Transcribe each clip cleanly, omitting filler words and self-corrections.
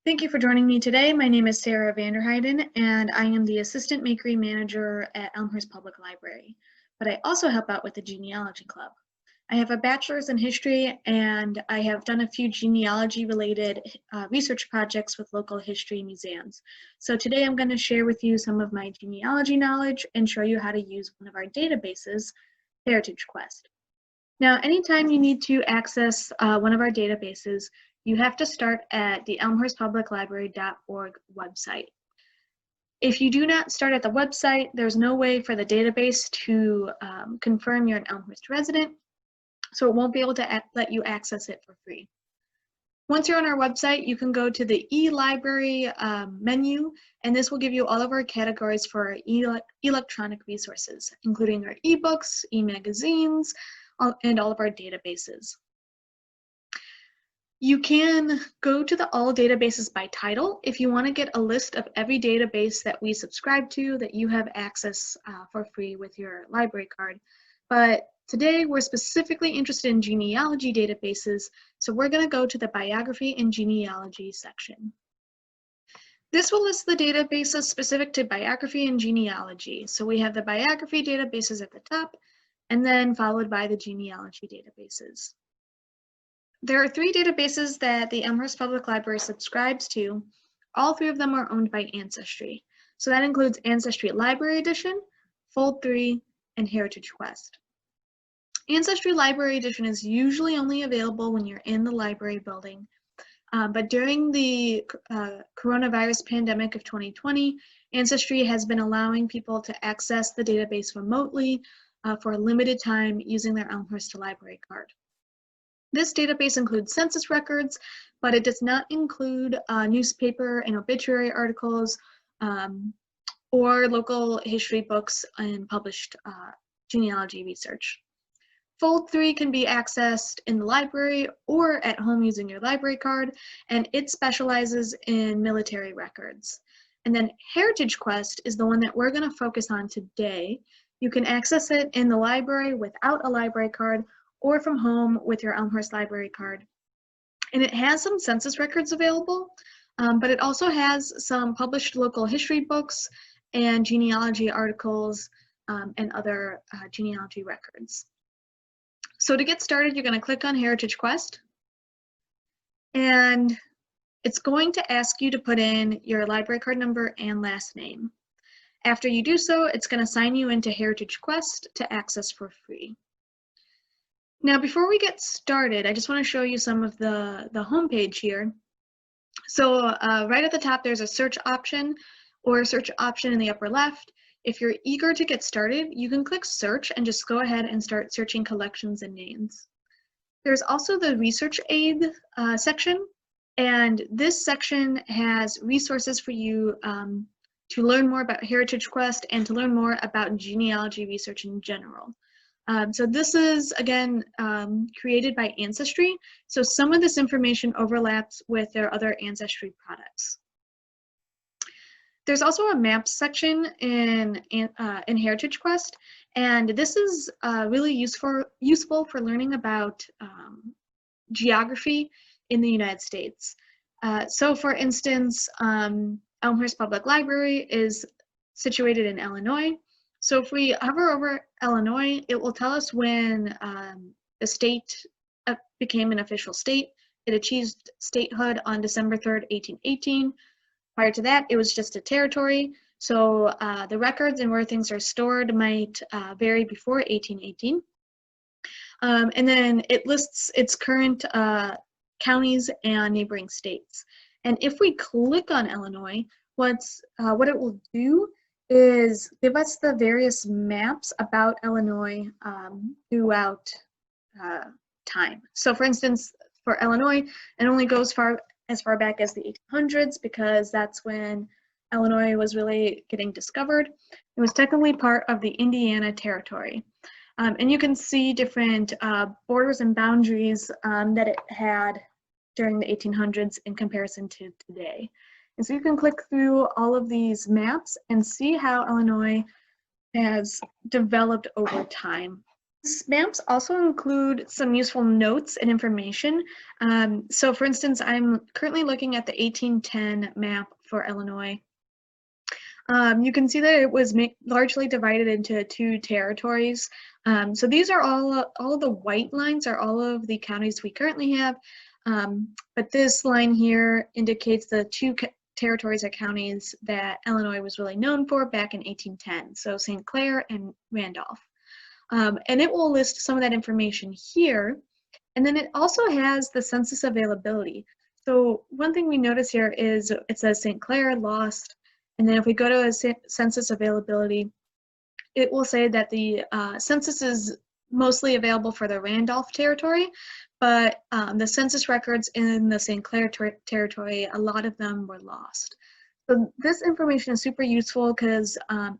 Thank you for joining me today. My name is Sarah Vanderheiden, and I am the Assistant Makery Manager at Elmhurst Public Library, but I also help out with the Genealogy Club. I have a bachelor's in history, and I have done a few genealogy-related research projects with local history museums. So today I'm going to share with you some of my genealogy knowledge and show you how to use one of our databases, HeritageQuest. Now, anytime you need to access one of our databases, you have to start at the elmhurstpubliclibrary.org website. If you do not start at the website, there's no way for the database to confirm you're an Elmhurst resident, so it won't be able to let you access it for free. Once you're on our website, you can go to the e-library menu, and this will give you all of our categories for our electronic resources, including our ebooks, e-magazines, and all of our databases. You can go to the all databases by title if you want to get a list of every database that we subscribe to that you have access for free with your library card. But today we're specifically interested in genealogy databases, so we're going to go to the biography and genealogy section. This will list the databases specific to biography and genealogy. So we have the biography databases at the top, and then followed by the genealogy databases. There are 3 databases that the Elmhurst Public Library subscribes to. All 3 of them are owned by Ancestry. So that includes Ancestry Library Edition, Fold 3, and HeritageQuest. Ancestry Library Edition is usually only available when you're in the library building. But during the coronavirus pandemic of 2020, Ancestry has been allowing people to access the database remotely for a limited time using their Elmhurst Library card. This database includes census records, but it does not include newspaper and obituary articles or local history books and published genealogy research. Fold 3 can be accessed in the library or at home using your library card, and it specializes in military records. And then HeritageQuest is the one that we're going to focus on today. You can access it in the library without a library card or from home with your Elmhurst library card. And it has some census records available, but it also has some published local history books and genealogy articles and other genealogy records. So to get started, you're going to click on HeritageQuest, and it's going to ask you to put in your library card number and last name. After you do so, it's going to sign you into HeritageQuest to access for free. Now, before we get started, I just want to show you some of the homepage here. So right at the top, there's a search option or a search option in the upper left. If you're eager to get started, you can click search and just go ahead and start searching collections and names. There's also the research aid section, and this section has resources for you to learn more about HeritageQuest and to learn more about genealogy research in general. So this is, again, created by Ancestry, so some of this information overlaps with their other Ancestry products. There's also a maps section in HeritageQuest, and this is really useful for learning about geography in the United States. So for instance, Elmhurst Public Library is situated in Illinois. So if we hover over Illinois, it will tell us when the state became an official state. It achieved statehood on December 3rd, 1818. Prior to that, it was just a territory. So the records and where things are stored might vary before 1818. And then it lists its current counties and neighboring states. And if we click on Illinois, what it will do is give us the various maps about Illinois throughout time. So for instance, for Illinois, it only goes as far back as the 1800s because that's when Illinois was really getting discovered. It was technically part of the Indiana Territory. And you can see different borders and boundaries that it had during the 1800s in comparison to today. And so you can click through all of these maps and see how Illinois has developed over time. Maps also include some useful notes and information. So for instance, I'm currently looking at the 1810 map for Illinois. You can see that it was largely divided into two territories. So these are all of the white lines are all of the counties we currently have. But this line here indicates the two territories or counties that Illinois was really known for back in 1810. So St. Clair and Randolph. And it will list some of that information here. And then it also has the census availability. So one thing we notice here is it says St. Clair lost. And then if we go to a census availability, it will say that the census is mostly available for the Randolph territory, but the census records in the St. Clair territory, a lot of them were lost. So this information is super useful because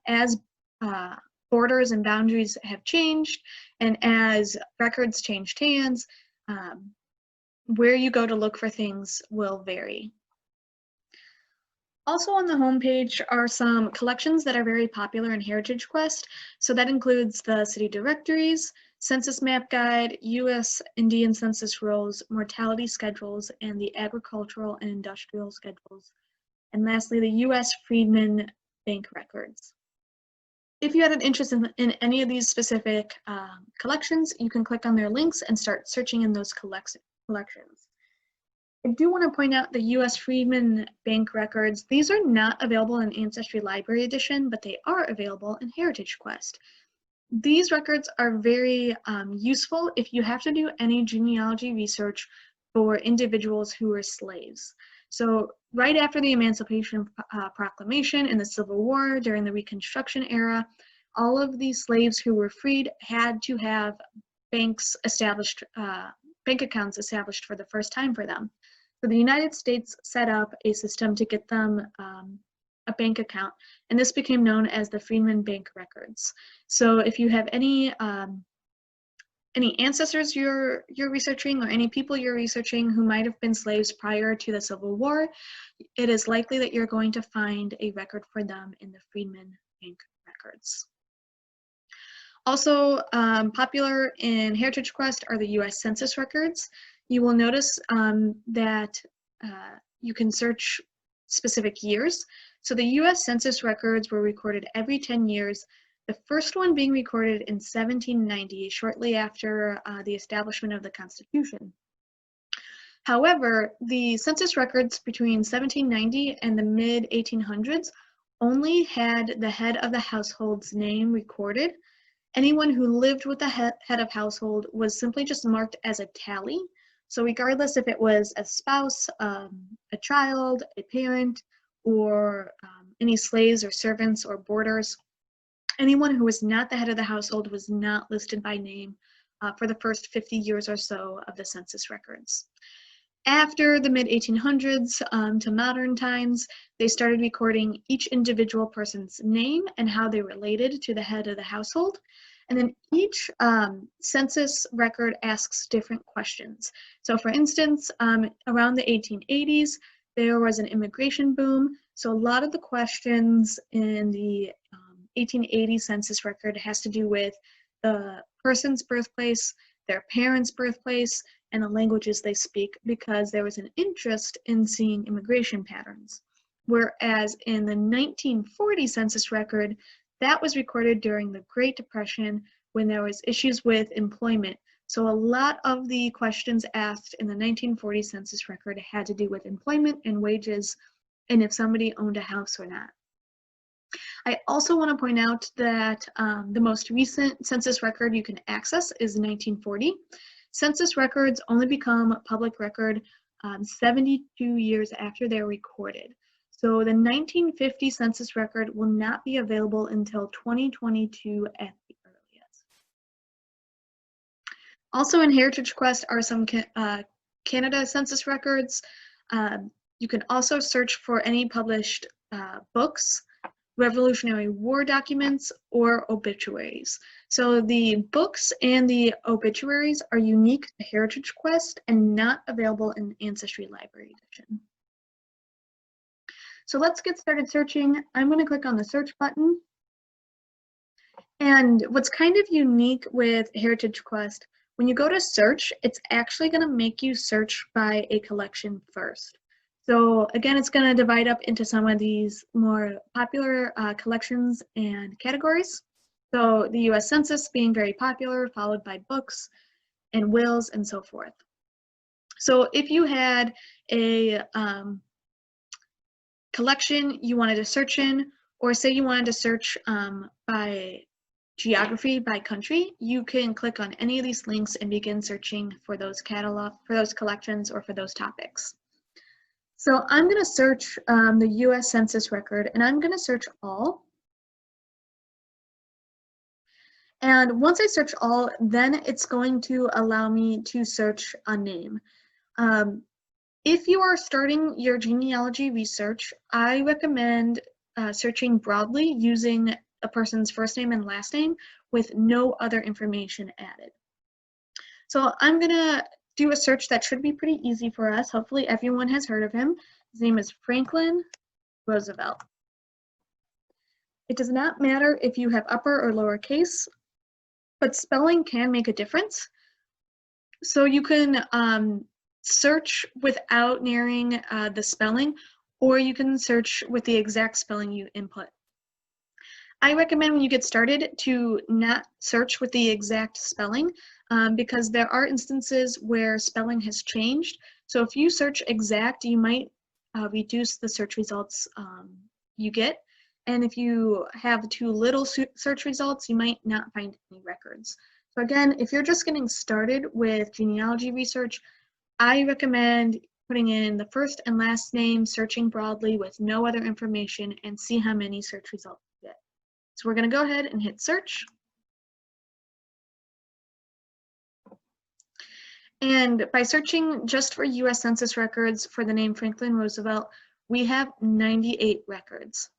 as borders and boundaries have changed, and as records changed hands, where you go to look for things will vary. Also on the homepage are some collections that are very popular in HeritageQuest. So that includes the city directories, census map guide, U.S. Indian census rolls, mortality schedules, and the agricultural and industrial schedules. And lastly, the U.S. Freedmen Bank records. If you had an interest in any of these specific collections, you can click on their links and start searching in those collections. I do want to point out the U.S. Freedmen Bank records. These are not available in Ancestry Library Edition, but they are available in HeritageQuest. These records are very useful if you have to do any genealogy research for individuals who were slaves. So right after the Emancipation Proclamation and the Civil War, during the Reconstruction era, all of these slaves who were freed had to have banks established, bank accounts established for the first time for them. So the United States set up a system to get them a bank account, and this became known as the Freedmen Bank records. So if you have any ancestors you're researching or any people you're researching who might have been slaves prior to the Civil War, it is likely that you're going to find a record for them in the Freedmen Bank records. Also popular in HeritageQuest are the U.S. Census records. You will notice that you can search specific years. So the U.S. Census records were recorded every 10 years, the first one being recorded in 1790, shortly after the establishment of the Constitution. However, the census records between 1790 and the mid-1800s only had the head of the household's name recorded. Anyone who lived with the head of household was simply just marked as a tally. So regardless if it was a spouse, a child, a parent, or any slaves or servants or boarders, anyone who was not the head of the household was not listed by name for the first 50 years or so of the census records. After the mid-1800s to modern times, they started recording each individual person's name and how they related to the head of the household. And then each census record asks different questions. So for instance, around the 1880s, there was an immigration boom. So a lot of the questions in the 1880 census record has to do with the person's birthplace, their parents' birthplace, and the languages they speak, because there was an interest in seeing immigration patterns. Whereas in the 1940 census record, that was recorded during the Great Depression when there was issues with employment. So a lot of the questions asked in the 1940 census record had to do with employment and wages, and if somebody owned a house or not. I also want to point out that the most recent census record you can access is 1940. Census records only become public record 72 years after they're recorded. So the 1950 census record will not be available until 2022 at the earliest. Also in HeritageQuest are some Canada census records. You can also search for any published books, Revolutionary War documents, or obituaries. So the books and the obituaries are unique to HeritageQuest and not available in Ancestry Library Edition. So let's get started searching. I'm going to click on the search button. And what's kind of unique with HeritageQuest, when you go to search, it's actually going to make you search by a collection first. So again, it's going to divide up into some of these more popular collections and categories. So the US Census being very popular, followed by books and wills and so forth. So if you had a collection you wanted to search in, or say you wanted to search by geography, by country, you can click on any of these links and begin searching for those collections, or for those topics. So I'm going to search the US Census Record, and I'm going to search all. And once I search all, then it's going to allow me to search a name. If you are starting your genealogy research, I recommend searching broadly using a person's first name and last name with no other information added. So I'm going to do a search that should be pretty easy for us. Hopefully everyone has heard of him. His name is Franklin Roosevelt. It does not matter if you have upper or lowercase, but spelling can make a difference. So you can search without narrowing the spelling, or you can search with the exact spelling you input. I recommend when you get started to not search with the exact spelling because there are instances where spelling has changed. So if you search exact, you might reduce the search results you get. And if you have too little search results, you might not find any records. So again, if you're just getting started with genealogy research, I recommend putting in the first and last name, searching broadly with no other information, and see how many search results you get. So we're going to go ahead and hit search. And by searching just for US Census records for the name Franklin Roosevelt, we have 98 records.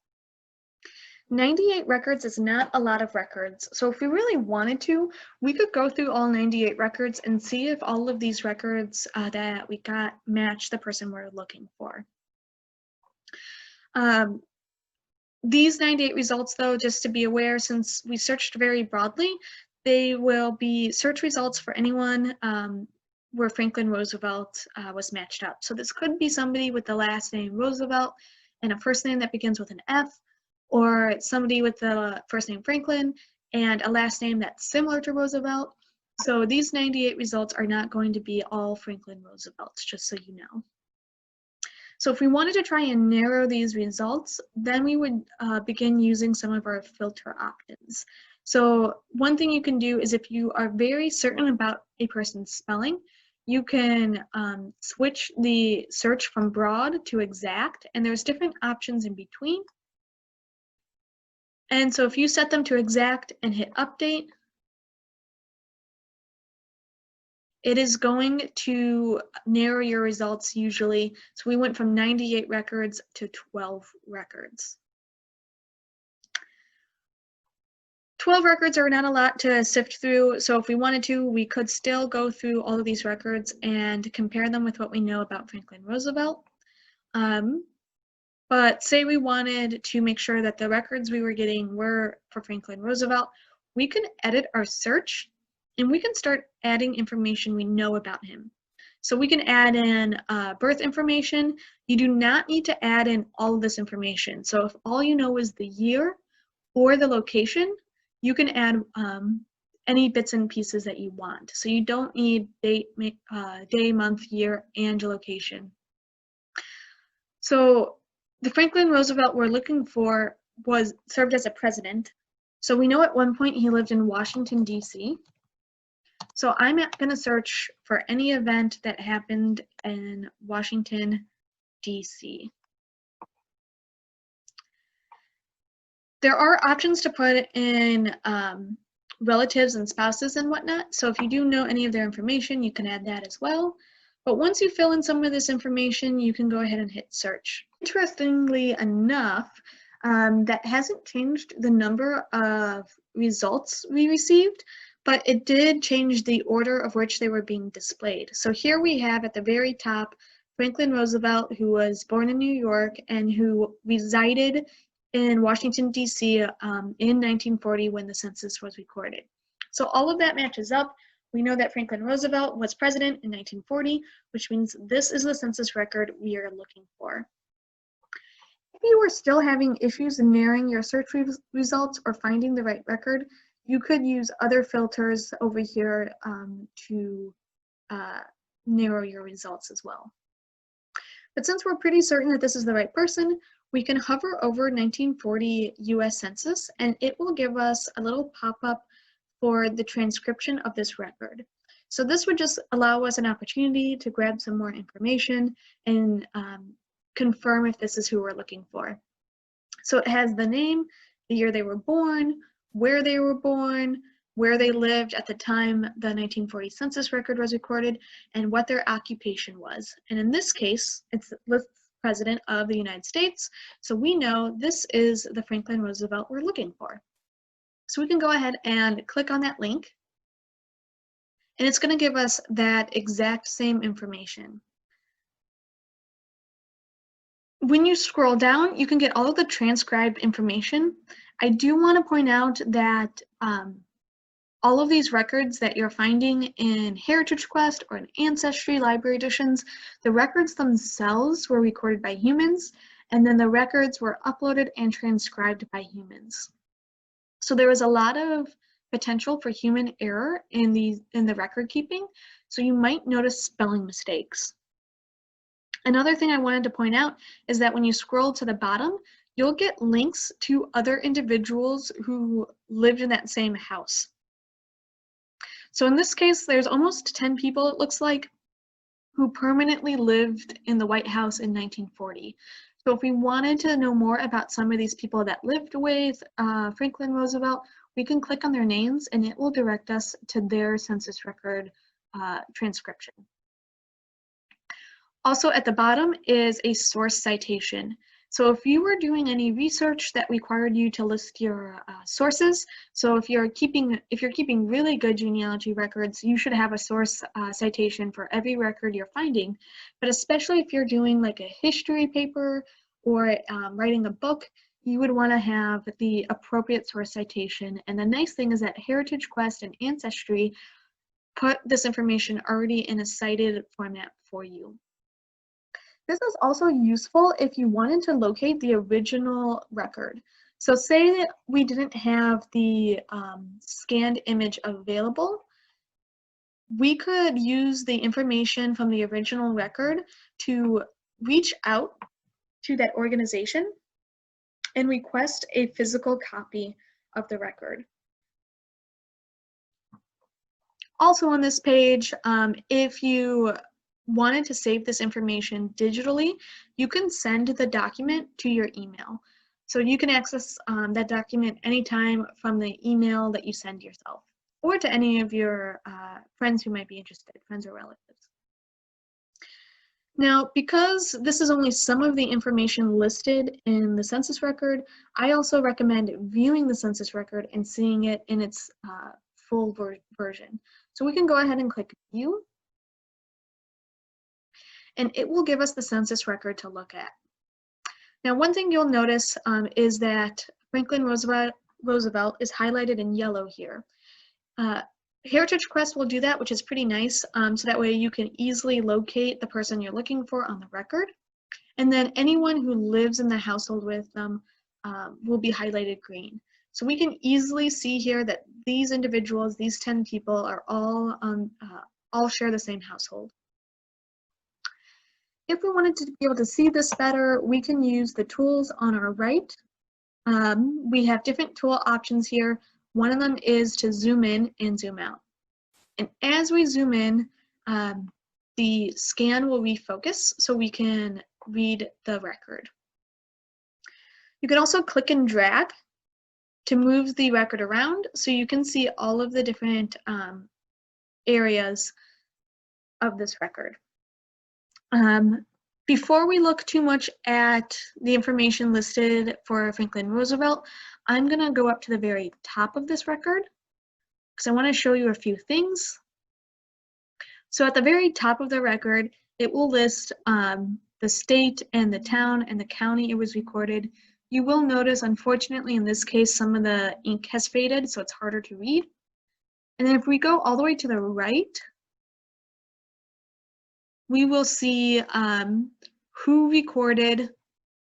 98 records is not a lot of records. So if we really wanted to, we could go through all 98 records and see if all of these records that we got match the person we're looking for. These 98 results, though, just to be aware, since we searched very broadly, they will be search results for anyone where Franklin Roosevelt was matched up. So this could be somebody with the last name Roosevelt and a first name that begins with an F, or somebody with the first name Franklin and a last name that's similar to Roosevelt. So these 98 results are not going to be all Franklin Roosevelts, just so you know. So if we wanted to try and narrow these results, then we would begin using some of our filter options. So one thing you can do is, if you are very certain about a person's spelling, you can switch the search from broad to exact, and there's different options in between. And so if you set them to exact and hit update, it is going to narrow your results usually. So we went from 98 records to 12 records. 12 records are not a lot to sift through, so if we wanted to, we could still go through all of these records and compare them with what we know about Franklin Roosevelt. But say we wanted to make sure that the records we were getting were for Franklin Roosevelt, we can edit our search and we can start adding information we know about him. So we can add in birth information. You do not need to add in all of this information. So if all you know is the year or the location, you can add any bits and pieces that you want. So you don't need date, day, month, year, and location. So the Franklin Roosevelt we're looking for served as a president. So we know at one point he lived in Washington, D.C. So I'm going to search for any event that happened in Washington, D.C. There are options to put in relatives and spouses and whatnot. So if you do know any of their information, you can add that as well. But once you fill in some of this information, you can go ahead and hit search. Interestingly enough, that hasn't changed the number of results we received, but it did change the order of which they were being displayed. So here we have at the very top Franklin Roosevelt, who was born in New York and who resided in Washington, D.C. In 1940 when the census was recorded. So all of that matches up. We know that Franklin Roosevelt was president in 1940, which means this is the census record we are looking for. If you were still having issues in narrowing your search results or finding the right record, you could use other filters over here to narrow your results as well. But since we're pretty certain that this is the right person, we can hover over 1940 US Census and it will give us a little pop-up for the transcription of this record. So this would just allow us an opportunity to grab some more information and confirm if this is who we're looking for. So it has the name, the year they were born, where they were born, where they lived at the time the 1940 census record was recorded, and what their occupation was. And in this case, it's the President of the United States, so we know this is the Franklin Roosevelt we're looking for. So we can go ahead and click on that link, and it's going to give us that exact same information. When you scroll down, you can get all of the transcribed information. I do want to point out that all of these records that you're finding in HeritageQuest or in Ancestry library editions, the records themselves were recorded by humans, and then the records were uploaded and transcribed by humans. So there was a lot of potential for human error in the record keeping, so you might notice spelling mistakes. Another thing I wanted to point out is that when you scroll to the bottom, you'll get links to other individuals who lived in that same house. So in this case, there's almost 10 people, it looks like, who permanently lived in the White House in 1940. So if we wanted to know more about some of these people that lived with Franklin Roosevelt, we can click on their names and it will direct us to their census record transcription. Also at the bottom is a source citation. So if you were doing any research that required you to list your sources, so if you're keeping really good genealogy records, you should have a source citation for every record you're finding. But especially if you're doing like a history paper or writing a book, you would want to have the appropriate source citation. And the nice thing is that HeritageQuest and Ancestry put this information already in a cited format for you. This is also useful if you wanted to locate the original record. So say that we didn't have the scanned image available, we could use the information from the original record to reach out to that organization and request a physical copy of the record. Also on this page, if you wanted to save this information digitally, you can send the document to your email. So you can access that document anytime from the email that you send yourself or to any of your friends who might be interested, friends or relatives. Now, because this is only some of the information listed in the census record, I also recommend viewing the census record and seeing it in its full version. So we can go ahead and click View, and it will give us the census record to look at. Now, one thing you'll notice is that Franklin Roosevelt is highlighted in yellow here. HeritageQuest will do that, which is pretty nice, so that way you can easily locate the person you're looking for on the record. And then anyone who lives in the household with them will be highlighted green. So we can easily see here that these individuals, these 10 people, are all share the same household. If we wanted to be able to see this better, we can use the tools on our right. We have different tool options here. One of them is to zoom in and zoom out. And as we zoom in, the scan will refocus so we can read the record. You can also click and drag to move the record around so you can see all of the different areas of this record. Before we look too much at the information listed for Franklin Roosevelt, I'm going to go up to the very top of this record because I want to show you a few things. So at the very top of the record, it will list the state and the town and the county it was recorded. You will notice, unfortunately, in this case, some of the ink has faded, so it's harder to read. And then if we go all the way to the right, we will see who recorded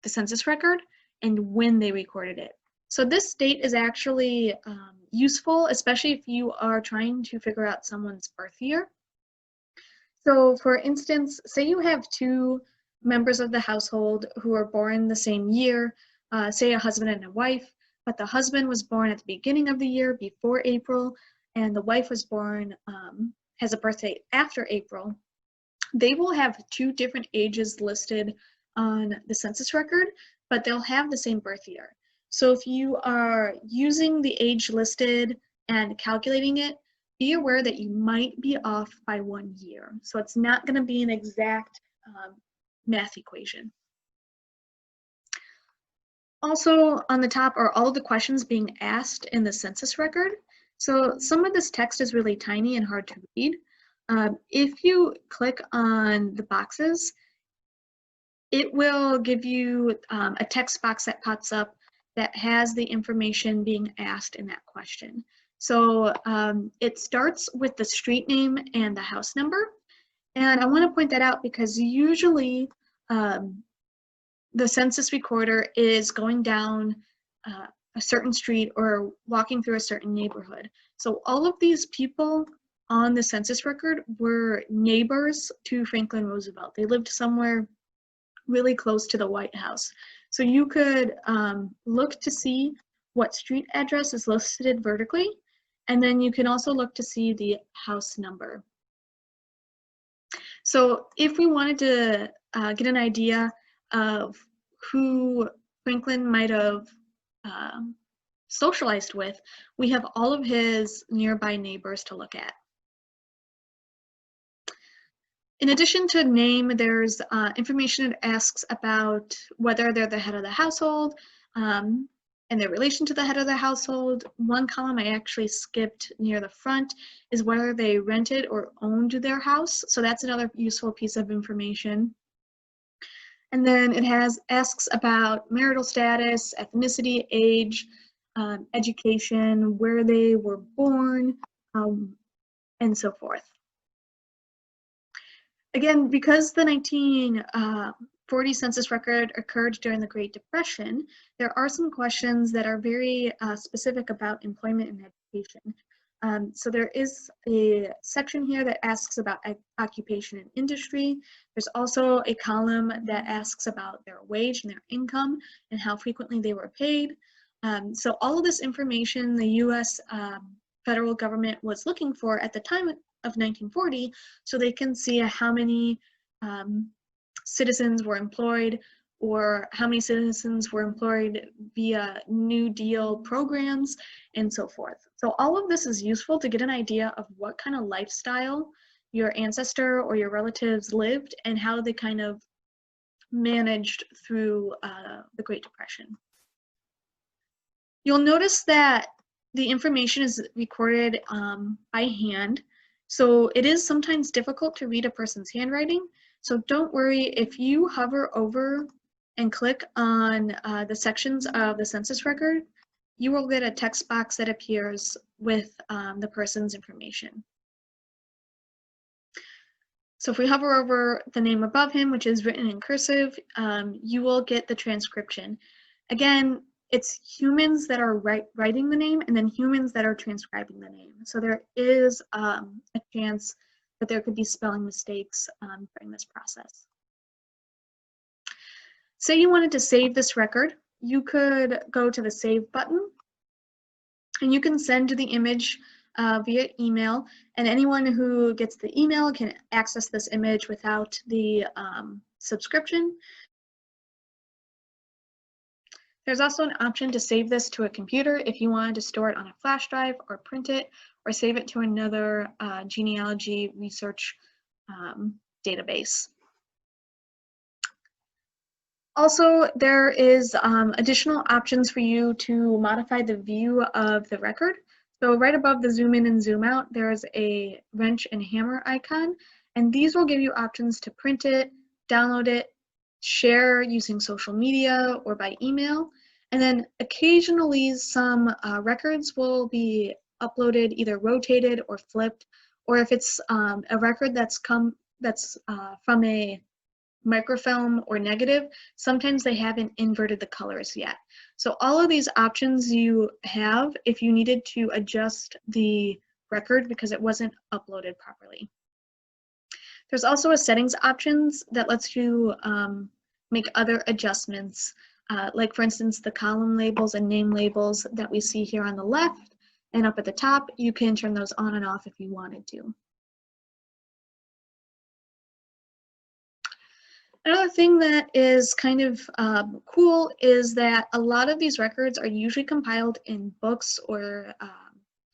the census record and when they recorded it. So this date is actually useful, especially if you are trying to figure out someone's birth year. So for instance, say you have two members of the household who are born the same year, say a husband and a wife, but the husband was born at the beginning of the year before April, and the wife was born, has a birth date after April. They will have two different ages listed on the census record, but they'll have the same birth year. So if you are using the age listed and calculating it, be aware that you might be off by 1 year. So it's not going to be an exact math equation. Also on the top are all of the questions being asked in the census record. So some of this text is really tiny and hard to read. If you click on the boxes, it will give you a text box that pops up that has the information being asked in that question. So it starts with the street name and the house number. And I want to point that out because usually the census recorder is going down a certain street or walking through a certain neighborhood. So all of these people on the census record were neighbors to Franklin Roosevelt. They lived somewhere really close to the White House. So you could look to see what street address is listed vertically, and then you can also look to see the house number. So if we wanted to get an idea of who Franklin might have socialized with, we have all of his nearby neighbors to look at. In addition to name, there's information that asks about whether they're the head of the household and their relation to the head of the household. One column I actually skipped near the front is whether they rented or owned their house. So that's another useful piece of information. And then it asks about marital status, ethnicity, age, education, where they were born, and so forth. Again, because the 1940 census record occurred during the Great Depression, there are some questions that are very specific about employment and education. So there is a section here that asks about occupation and industry. There's also a column that asks about their wage and their income and how frequently they were paid. So all of this information the US federal government was looking for at the time of 1940, so they can see how many citizens were employed or how many citizens were employed via New Deal programs and so forth. So all of this is useful to get an idea of what kind of lifestyle your ancestor or your relatives lived and how they kind of managed through the Great Depression. You'll notice that the information is recorded by hand. So it is sometimes difficult to read a person's handwriting. So don't worry, if you hover over and click on the sections of the census record, you will get a text box that appears with the person's information. So if we hover over the name above him, which is written in cursive, you will get the transcription. Again, it's humans that are writing the name and then humans that are transcribing the name. So there is a chance that there could be spelling mistakes during this process. Say you wanted to save this record, you could go to the Save button and you can send the image via email, and anyone who gets the email can access this image without the subscription. There's also an option to save this to a computer if you wanted to store it on a flash drive or print it or save it to another genealogy research database. Also, there is additional options for you to modify the view of the record. So right above the zoom in and zoom out, there is a wrench and hammer icon, and these will give you options to print it, download it, share using social media or by email. And then occasionally some records will be uploaded, either rotated or flipped, or if it's a record that's from a microfilm or negative, sometimes they haven't inverted the colors yet. So all of these options you have if you needed to adjust the record because it wasn't uploaded properly. There's also a settings options that lets you make other adjustments, like for instance, the column labels and name labels that we see here on the left and up at the top. You can turn those on and off if you wanted to. Another thing that is kind of cool is that a lot of these records are usually compiled in books or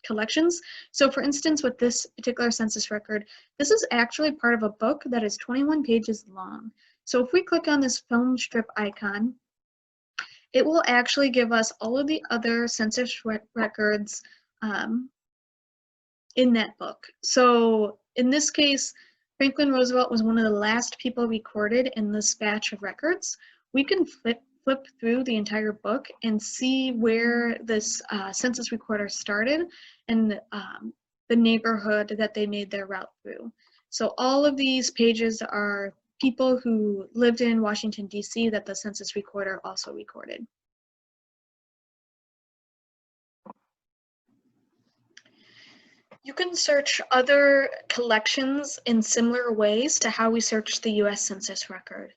collections. So for instance, with this particular census record, this is actually part of a book that is 21 pages long. So if we click on this film strip icon, it will actually give us all of the other census records in that book. So in this case, Franklin Roosevelt was one of the last people recorded in this batch of records. We can flip through the entire book and see where this census recorder started and the neighborhood that they made their route through. So all of these pages are people who lived in Washington, D.C. that the census recorder also recorded. You can search other collections in similar ways to how we search the US Census record.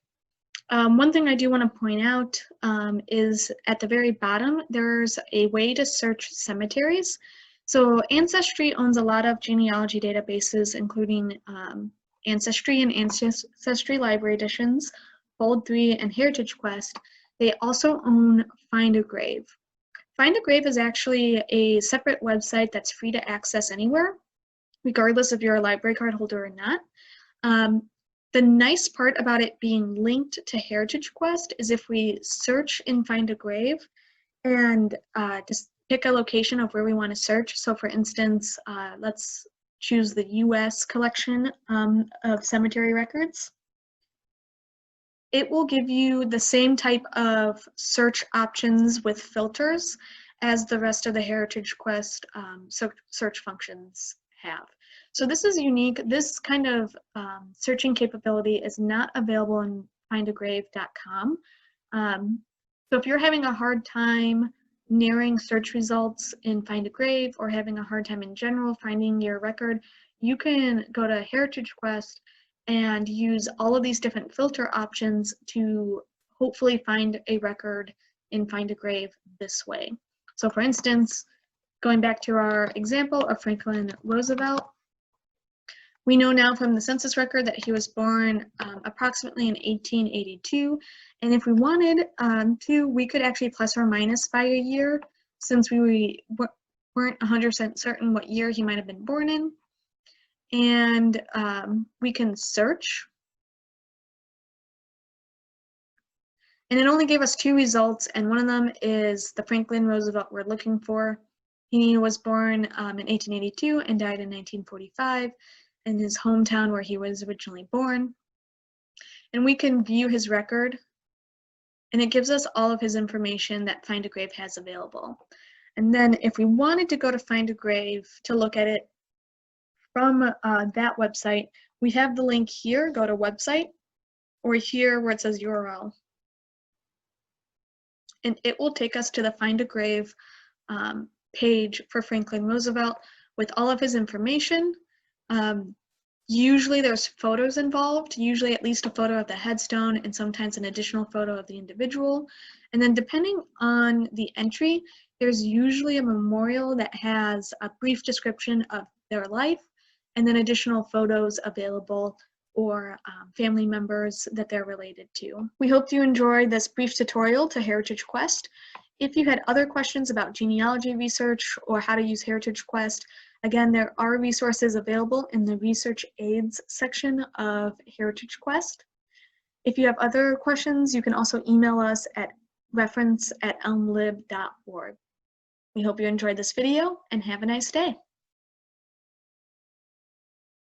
One thing I do want to point out is at the very bottom, there's a way to search cemeteries. So Ancestry owns a lot of genealogy databases, including Ancestry and Ancestry Library Editions, Fold3, and HeritageQuest. They also own Find a Grave. Find a Grave is actually a separate website that's free to access anywhere, regardless if you're a library card holder or not. The nice part about it being linked to HeritageQuest is if we search in Find a Grave and just pick a location of where we want to search. So for instance, let's choose the US collection of cemetery records. It will give you the same type of search options with filters as the rest of the HeritageQuest search functions have. So this is unique. This kind of searching capability is not available in findagrave.com. So if you're having a hard time narrowing search results in Find a Grave or having a hard time in general finding your record, you can go to HeritageQuest and use all of these different filter options to hopefully find a record in Find a Grave this way. So for instance, going back to our example of Franklin Roosevelt, we know now from the census record that he was born approximately in 1882, and if we wanted to, we could actually plus or minus by a year, since we weren't 100% certain what year he might have been born in. And we can search. And it only gave us 2 results, and one of them is the Franklin Roosevelt we're looking for. He was born in 1882 and died in 1945 in his hometown where he was originally born. And we can view his record, and it gives us all of his information that Find a Grave has available. And then if we wanted to go to Find a Grave to look at it from that website, we have the link here, go to website, or here where it says URL. And it will take us to the Find a Grave page for Franklin Roosevelt with all of his information. Usually there's photos involved, usually at least a photo of the headstone and sometimes an additional photo of the individual. And then depending on the entry, there's usually a memorial that has a brief description of their life and then additional photos available or family members that they're related to. We hope you enjoyed this brief tutorial to HeritageQuest. If you had other questions about genealogy research or how to use HeritageQuest, again, there are resources available in the Research Aids section of HeritageQuest. If you have other questions, you can also email us at reference@elmlib.org. We hope you enjoyed this video and have a nice day.